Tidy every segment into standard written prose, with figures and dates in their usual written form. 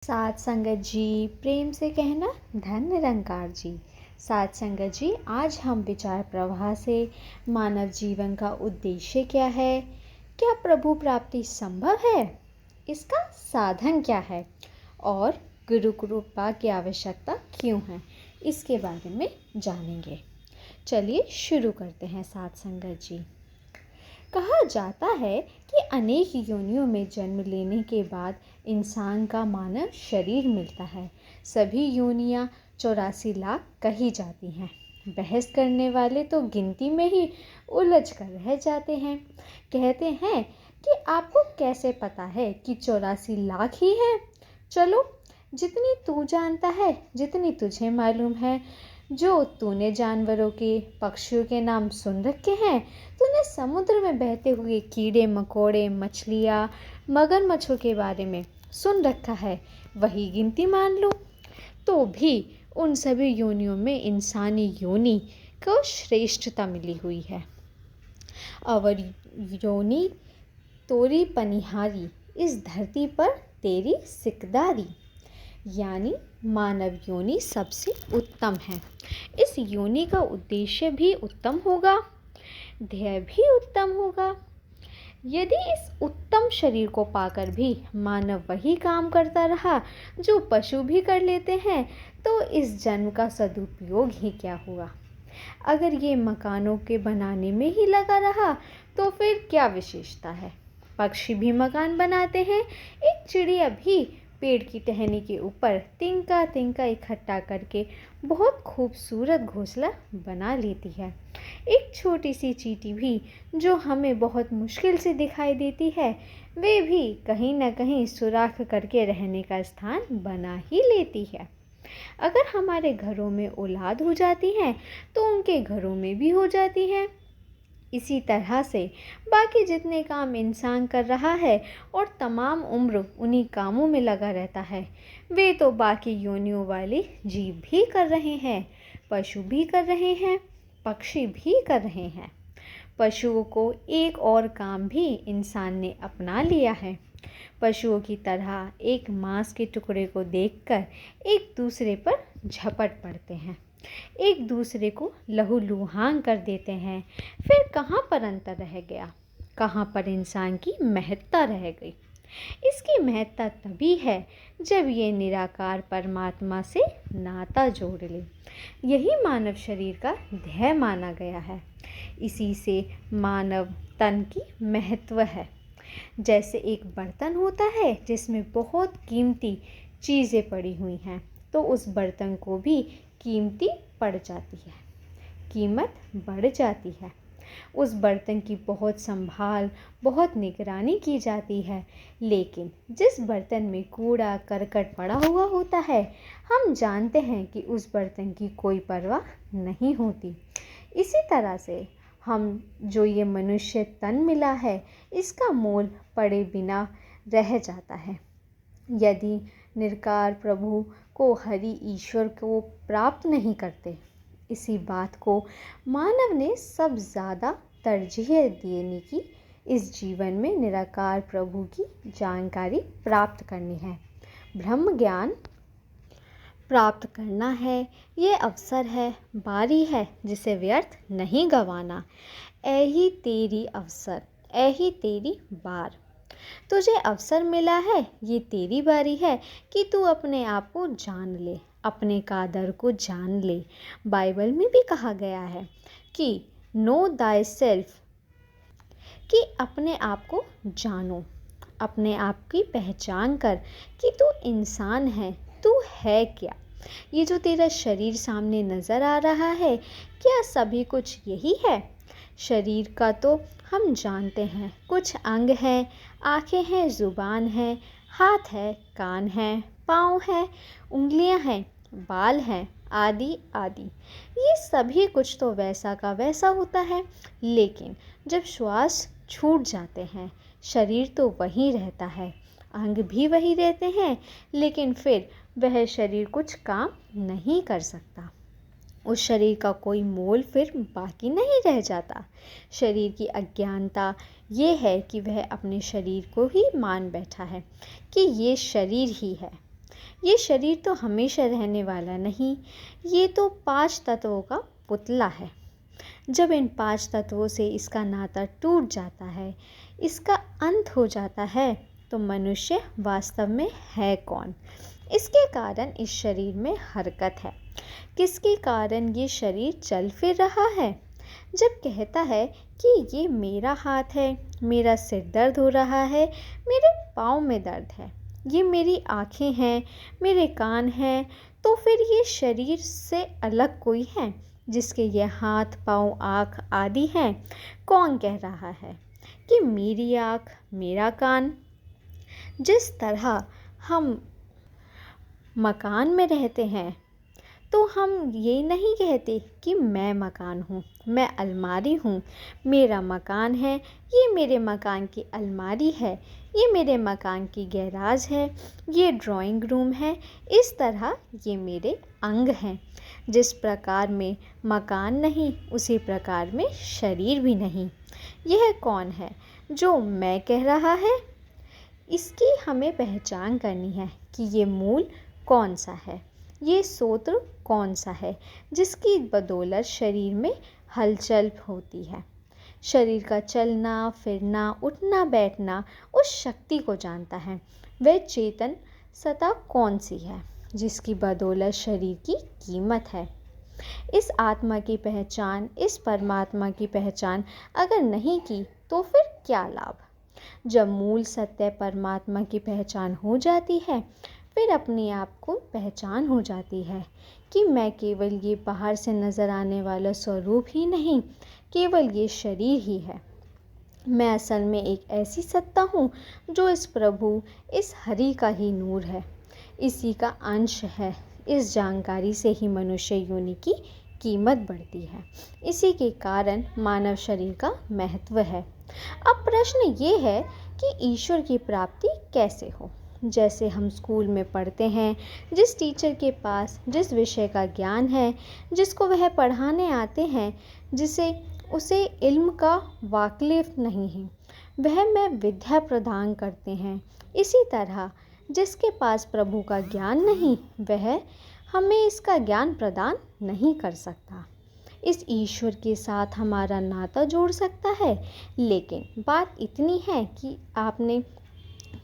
साथ संगत जी, प्रेम से कहना धन निरंकार जी। साथ संगत जी, आज हम विचार प्रवाह से मानव जीवन का उद्देश्य क्या है, क्या प्रभु प्राप्ति संभव है, इसका साधन क्या है और गुरु कृपा की आवश्यकता क्यों है, इसके बारे में जानेंगे। चलिए शुरू करते हैं साथ संगत जी। कहा जाता है कि अनेक योनियों में जन्म लेने के बाद इंसान का मानव शरीर मिलता है। सभी योनियां 84 लाख कही जाती हैं। बहस करने वाले तो गिनती में ही उलझ कर रह जाते हैं। कहते हैं कि आपको कैसे पता है कि 84 लाख ही है। चलो, जितनी तू जानता है, जितनी तुझे मालूम है, जो तूने जानवरों के, पक्षियों के नाम सुन रखे हैं, तूने समुद्र में बहते हुए कीड़े मकोड़े, मछलियाँ, मगरमच्छों के बारे में सुन रखा है, वही गिनती मान लो। तो भी उन सभी योनियों में इंसानी योनि को श्रेष्ठता मिली हुई है। अवर योनि तोरी पनिहारी, इस धरती पर तेरी सिकदारी, यानी मानव योनि सबसे उत्तम है। इस योनि का उद्देश्य भी उत्तम होगा, ध्येय भी उत्तम होगा। यदि इस उत्तम शरीर को पाकर भी मानव वही काम करता रहा जो पशु भी कर लेते हैं, तो इस जन्म का सदुपयोग ही क्या हुआ। अगर ये मकानों के बनाने में ही लगा रहा तो फिर क्या विशेषता है। पक्षी भी मकान बनाते हैं, एक चिड़िया भी पेड़ की टहनी के ऊपर तिनका तिनका इकट्ठा करके बहुत खूबसूरत घोंसला बना लेती है। एक छोटी सी चींटी भी जो हमें बहुत मुश्किल से दिखाई देती है, वे भी कहीं न कहीं सुराख करके रहने का स्थान बना ही लेती है। अगर हमारे घरों में औलाद हो जाती है तो उनके घरों में भी हो जाती है। इसी तरह से बाकी जितने काम इंसान कर रहा है और तमाम उम्र उन्हीं कामों में लगा रहता है, वे तो बाकी योनियों वाले जीव भी कर रहे हैं, पशु भी कर रहे हैं, पक्षी भी कर रहे हैं। पशुओं को एक और काम भी इंसान ने अपना लिया है। पशुओं की तरह एक मांस के टुकड़े को देखकर एक दूसरे पर झपट पड़ते हैं, एक दूसरे को लहूलुहान कर देते हैं। फिर कहाँ पर अंतर रह गया, कहाँ पर इंसान की महत्ता रह गई। इसकी महत्ता तभी है जब ये निराकार परमात्मा से नाता जोड़ ले। यही मानव शरीर का ध्येय माना गया है। इसी से मानव तन की महत्व है। जैसे एक बर्तन होता है जिसमें बहुत कीमती चीज़ें पड़ी हुई हैं, तो उस बर्तन को भी कीमती पड़ जाती है, कीमत बढ़ जाती है। उस बर्तन की बहुत संभाल, बहुत निगरानी की जाती है। लेकिन जिस बर्तन में कूड़ा करकट पड़ा हुआ होता है, हम जानते हैं कि उस बर्तन की कोई परवाह नहीं होती। इसी तरह से हम जो ये मनुष्य तन मिला है, इसका मोल पड़े बिना रह जाता है। यदि निराकार प्रभु को, हरि ईश्वर को प्राप्त नहीं करते, इसी बात को मानव ने सब ज़्यादा तरजीह देने की। इस जीवन में निराकार प्रभु की जानकारी प्राप्त करनी है, ब्रह्म ज्ञान प्राप्त करना है। ये अवसर है, बारी है, जिसे व्यर्थ नहीं गंवाना। ऐही तेरी अवसर, ऐही तेरी बार। तुझे अवसर मिला है, ये तेरी बारी है कि तू अपने आप को जान ले, अपने कादर को जान ले। बाइबल में भी कहा गया है कि नो दाई सेल्फ, कि अपने आप को जानो, अपने आप की पहचान कर कि तू इंसान है, तू है क्या। ये जो तेरा शरीर सामने नज़र आ रहा है, क्या सभी कुछ यही है। शरीर का तो हम जानते हैं, कुछ अंग हैं, आँखें हैं, ज़ुबान है, हाथ है, कान है, पाँव है, उंगलियां हैं, बाल हैं, आदि आदि। ये सभी कुछ तो वैसा का वैसा होता है। लेकिन जब श्वास छूट जाते हैं, शरीर तो वही रहता है, अंग भी वही रहते हैं, लेकिन फिर वह शरीर कुछ काम नहीं कर सकता। उस शरीर का कोई मोल फिर बाकी नहीं रह जाता। शरीर की अज्ञानता ये है कि वह अपने शरीर को ही मान बैठा है कि ये शरीर ही है। ये शरीर तो हमेशा रहने वाला नहीं, ये तो 5 तत्वों का पुतला है। जब इन 5 तत्वों से इसका नाता टूट जाता है, इसका अंत हो जाता है, तो मनुष्य वास्तव में है कौन? इसके कारण इस शरीर में हरकत है। किसके कारण ये शरीर चल फिर रहा है? जब कहता है कि ये मेरा हाथ है, मेरा सिर दर्द हो रहा है, मेरे पाँव में दर्द है, ये मेरी आँखें हैं, मेरे कान हैं, तो फिर ये शरीर से अलग कोई है जिसके ये हाथ, पाँव, आँख आदि हैं? कौन कह रहा है कि मेरी आँख, मेरा कान? जिस तरह हम मकान में रहते हैं, तो हम ये नहीं कहते कि मैं मकान हूँ, मैं अलमारी हूँ, मेरा मकान है, ये मेरे मकान की अलमारी है, ये मेरे मकान की गैराज है, ये ड्राइंग रूम है। इस तरह ये मेरे अंग हैं। जिस प्रकार में मकान नहीं, उसी प्रकार में शरीर भी नहीं। यह कौन है जो मैं कह रहा है? इसकी हमें पहचान करनी है कि ये मूल कौन सा है, ये सूत्र कौन सा है जिसकी बदौलत शरीर में हलचल होती है। शरीर का चलना फिरना, उठना बैठना उस शक्ति को जानता है। वह चेतन सत्ता कौन सी है जिसकी बदौलत शरीर की कीमत है? इस आत्मा की पहचान, इस परमात्मा की पहचान अगर नहीं की तो फिर क्या लाभ? जब मूल सत्य परमात्मा की पहचान हो जाती है, फिर अपने आप को पहचान हो जाती है कि मैं केवल ये बाहर से नज़र आने वाला स्वरूप ही नहीं, केवल ये शरीर ही है। मैं असल में एक ऐसी सत्ता हूँ जो इस प्रभु, इस हरि का ही नूर है, इसी का अंश है। इस जानकारी से ही मनुष्य योनि की कीमत बढ़ती है। इसी के कारण मानव शरीर का महत्व है। अब प्रश्न ये है कि ईश्वर की प्राप्ति कैसे हो? जैसे हम स्कूल में पढ़ते हैं, जिस टीचर के पास जिस विषय का ज्ञान है, जिसको वह पढ़ाने आते हैं, जिसे उसे इल्म का वाकिफ नहीं है, वह मैं विद्या प्रदान करते हैं। इसी तरह जिसके पास प्रभु का ज्ञान नहीं, वह हमें इसका ज्ञान प्रदान नहीं कर सकता। इस ईश्वर के साथ हमारा नाता जोड़ सकता है, लेकिन बात इतनी है कि आपने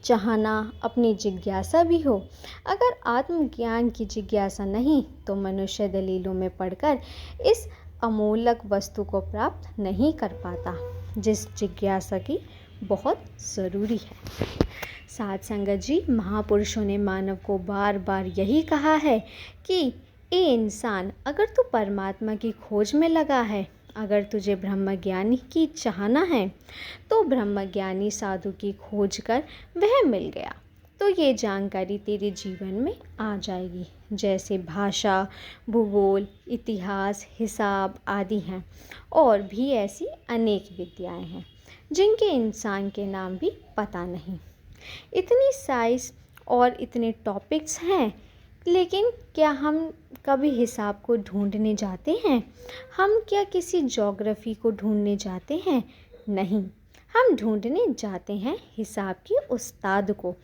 चाहना, अपनी जिज्ञासा भी हो। अगर आत्मज्ञान की जिज्ञासा नहीं, तो मनुष्य दलीलों में पढ़कर इस अमूल्य वस्तु को प्राप्त नहीं कर पाता, जिस जिज्ञासा की बहुत ज़रूरी है। साध संगत जी, महापुरुषों ने मानव को बार बार यही कहा है कि ए इंसान, अगर तू परमात्मा की खोज में लगा है, अगर तुझे ब्रह्मज्ञानी की चाहना है, तो ब्रह्मज्ञानी साधु की खोज कर वह मिल गया, तो ये जानकारी तेरे जीवन में आ जाएगी। जैसे भाषा, भूगोल, इतिहास, हिसाब आदि हैं, और भी ऐसी अनेक विद्याएं हैं जिनके इंसान के नाम भी पता नहीं। इतनी साइंस और इतने टॉपिक्स हैं, लेकिन क्या हम कभी हिसाब को ढूंढने जाते हैं? हम क्या किसी ज्योग्राफी को ढूंढने जाते हैं? नहीं, हम ढूंढने जाते हैं हिसाब के उस्ताद को,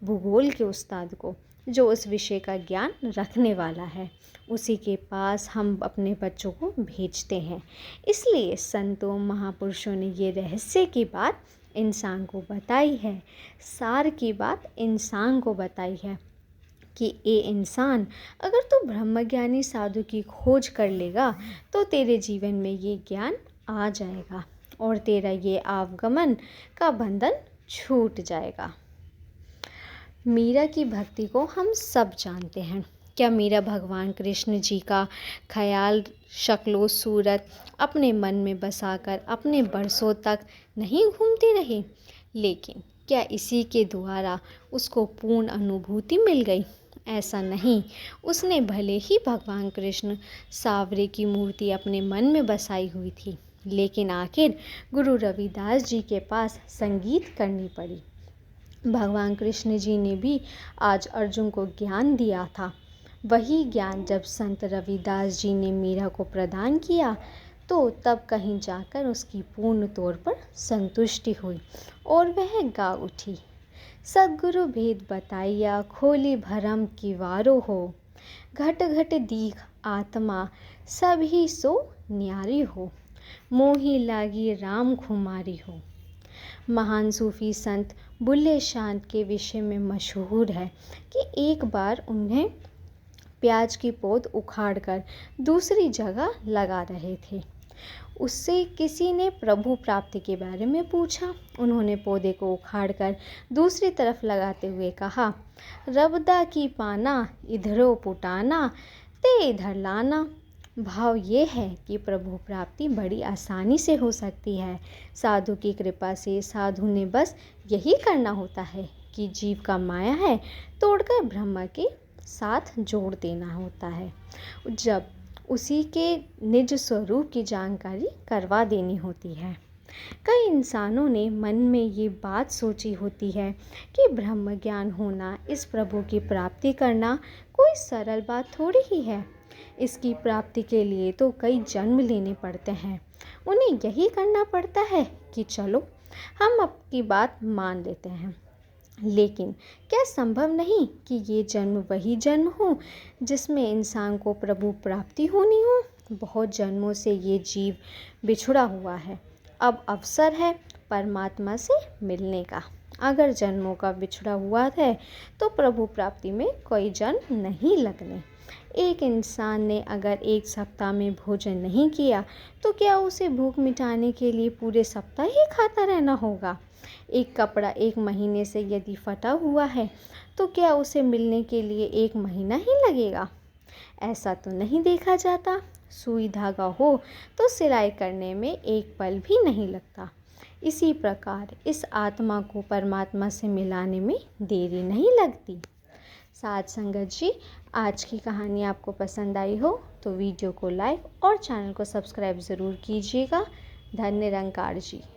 भूगोल के उस्ताद को, जो उस विषय का ज्ञान रखने वाला है। उसी के पास हम अपने बच्चों को भेजते हैं। इसलिए संतों, महापुरुषों ने ये रहस्य की बात इंसान को बताई है, सार की बात इंसान को बताई है कि ए इंसान, अगर तू ब्रह्मज्ञानी साधु की खोज कर लेगा, तो तेरे जीवन में ये ज्ञान आ जाएगा और तेरा ये आवागमन का बंधन छूट जाएगा। मीरा की भक्ति को हम सब जानते हैं। क्या मीरा भगवान कृष्ण जी का ख्याल, शक्लो सूरत अपने मन में बसाकर अपने बरसों तक नहीं घूमती रही? लेकिन क्या इसी के द्वारा उसको पूर्ण अनुभूति मिल गई? ऐसा नहीं। उसने भले ही भगवान कृष्ण सावरे की मूर्ति अपने मन में बसाई हुई थी, लेकिन आखिर गुरु रविदास जी के पास संगीत करनी पड़ी। भगवान कृष्ण जी ने भी आज अर्जुन को ज्ञान दिया था। वही ज्ञान जब संत रविदास जी ने मीरा को प्रदान किया, तो तब कहीं जाकर उसकी पूर्ण तौर पर संतुष्टि हुई और वह गा उठी। सद्गुरु भेद बताइया, खोली भरम की वारो हो। घट घट दीख आत्मा, सभी सो न्यारी हो। मोही लागी राम खुमारी हो। महान सूफी संत बुल्ले शाह के विषय में मशहूर है कि एक बार उन्हें प्याज की पौध उखाड़कर दूसरी जगह लगा रहे थे। उससे किसी ने प्रभु प्राप्ति के बारे में पूछा। उन्होंने पौधे को उखाड़कर दूसरी तरफ लगाते हुए कहा, रबदा की पाना इधरो पुटाना, ते इधर लाना। भाव ये है कि प्रभु प्राप्ति बड़ी आसानी से हो सकती है। साधु की कृपा से साधु ने बस यही करना होता है कि जीव का माया है तोड़कर ब्रह्म के साथ जोड़ देना होता है, जब उसी के निज स्वरूप की जानकारी करवा देनी होती है। कई इंसानों ने मन में ये बात सोची होती है कि ब्रह्म ज्ञान होना, इस प्रभु की प्राप्ति करना कोई सरल बात थोड़ी ही है। इसकी प्राप्ति के लिए तो कई जन्म लेने पड़ते हैं। उन्हें यही करना पड़ता है कि चलो हम आपकी बात मान लेते हैं। लेकिन क्या संभव नहीं कि ये जन्म वही जन्म हो जिसमें इंसान को प्रभु प्राप्ति होनी हो? बहुत जन्मों से ये जीव बिछड़ा हुआ है। अब अवसर है परमात्मा से मिलने का। अगर जन्मों का बिछड़ा हुआ है तो प्रभु प्राप्ति में कोई जन्म नहीं लगने। एक इंसान ने अगर एक सप्ताह में भोजन नहीं किया तो क्या उसे भूख मिटाने के लिए पूरे सप्ताह ही खाता रहना होगा? एक कपड़ा एक महीने से यदि फटा हुआ है तो क्या उसे मिलने के लिए 1 महीना ही लगेगा? ऐसा तो नहीं देखा जाता। सुई धागा हो तो सिलाई करने में एक पल भी नहीं लगता। इसी प्रकार इस आत्मा को परमात्मा से मिलाने में देरी नहीं लगती। साथ संगत जी, आज की कहानी आपको पसंद आई हो तो वीडियो को लाइक और चैनल को सब्सक्राइब ज़रूर कीजिएगा। धन्य निरंकार जी।